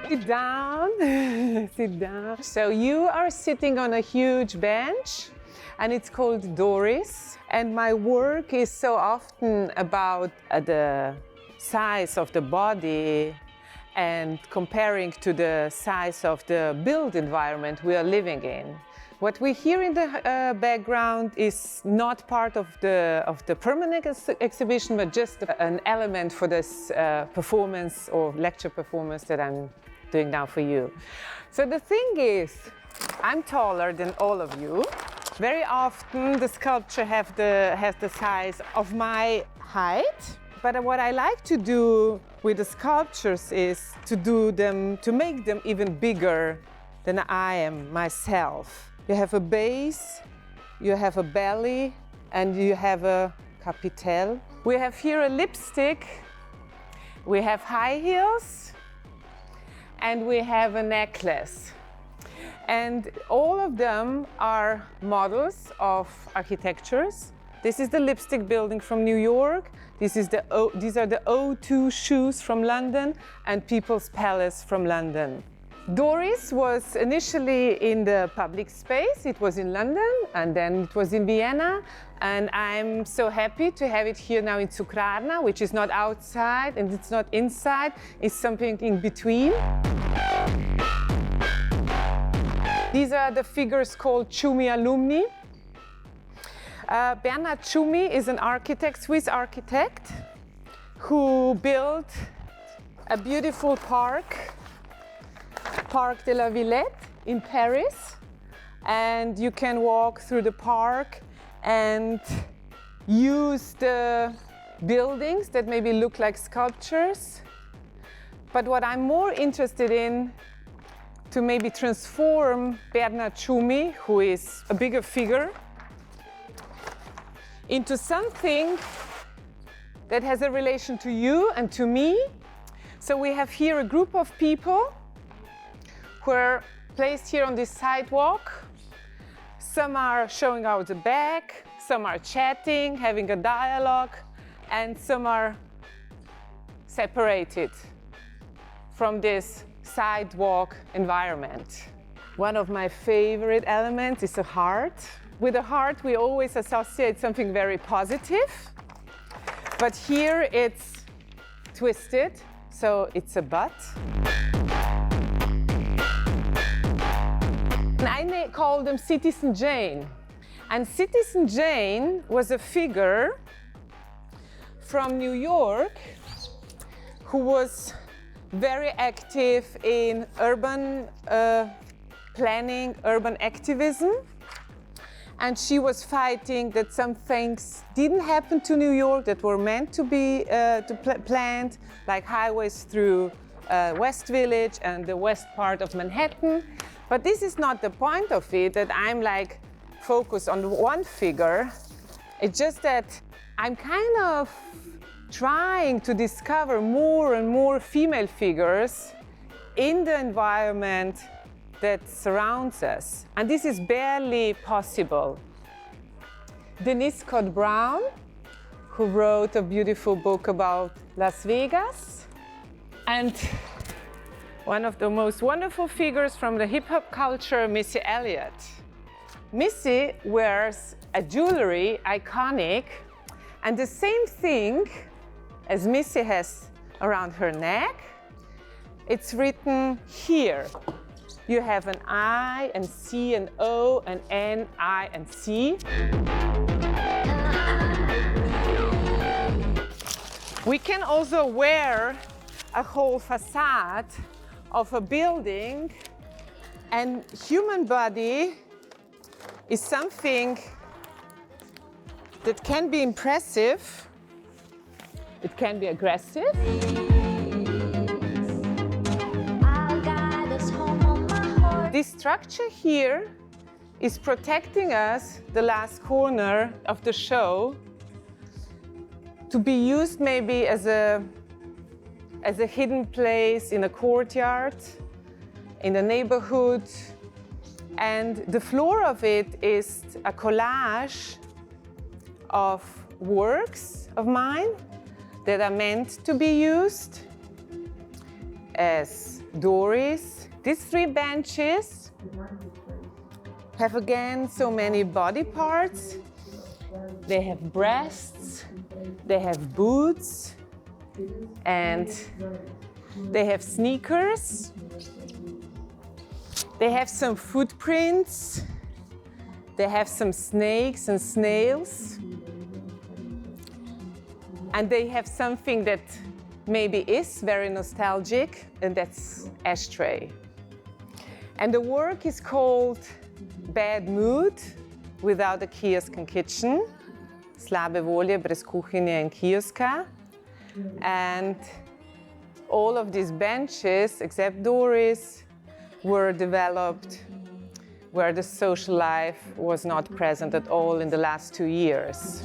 Sit down, sit down. So you are sitting on a huge bench and it's called Doris. And my work is so often about the size of the body and comparing to the size of the built environment we are living in. What we hear in the background is not part of the permanent exhibition, but just an element for this performance or lecture performance that I'm doing now for you. So the thing is, I'm taller than all of you. Very often the sculpture has the size of my height. But what I like to do with the sculptures is to make them even bigger than I am myself. You have a base, you have a belly, and you have a capitel. We have here a lipstick, we have high heels, and we have a necklace. And all of them are models of architectures. This is the lipstick building from New York. These are the O2 shoes from London and People's Palace from London. Doris was initially in the public space. It was in London and then it was in Vienna. And I'm so happy to have it here now in Cukrarna, which is not outside and it's not inside. It's something in between. These are the figures called Tschumi alumni. Bernhard Tschumi is an architect, Swiss architect, who built a beautiful park, Parc de la Villette in Paris. And you can walk through the park and use the buildings that maybe look like sculptures. But what I'm more interested in, to maybe transform Bernhard Tschumi, who is a bigger figure, into something that has a relation to you and to me. So we have here a group of people who are placed here on this sidewalk. Some are showing out the back, some are chatting, having a dialogue, and some are separated from this sidewalk environment. One of my favorite elements is a heart. With a heart, we always associate something very positive, but here it's twisted, so it's a butt. I call them Citizen Jane. And Citizen Jane was a figure from New York who was very active in urban planning, urban activism. And she was fighting that some things didn't happen to New York that were meant to be planned, like highways through West Village and the west part of Manhattan. But this is not the point of it, that I'm like focused on one figure. It's just that I'm kind of trying to discover more and more female figures in the environment that surrounds us. And this is barely possible. Denise Scott Brown, who wrote a beautiful book about Las Vegas, and one of the most wonderful figures from the hip-hop culture, Missy Elliott. Missy wears a jewelry, iconic, and the same thing as Missy has around her neck. It's written here. You have an I and C and O and N, I and C. We can also wear a whole facade of a building, and human body is something that can be impressive, it can be aggressive. This structure here is protecting us, the last corner of the show, to be used maybe as a hidden place in a courtyard, in a neighborhood. And the floor of it is a collage of works of mine that are meant to be used as Doris. These 3 benches have again so many body parts. They have breasts, they have boots, and they have sneakers. They have some footprints. They have some snakes and snails. And they have something that maybe is very nostalgic, and that's ashtray. And the work is called Bad Mood Without a Kiosk and Kitchen. Slabe volje brez kuhinje in kioska. And all of these benches, except Doris, were developed where the social life was not present at all in the last 2 years.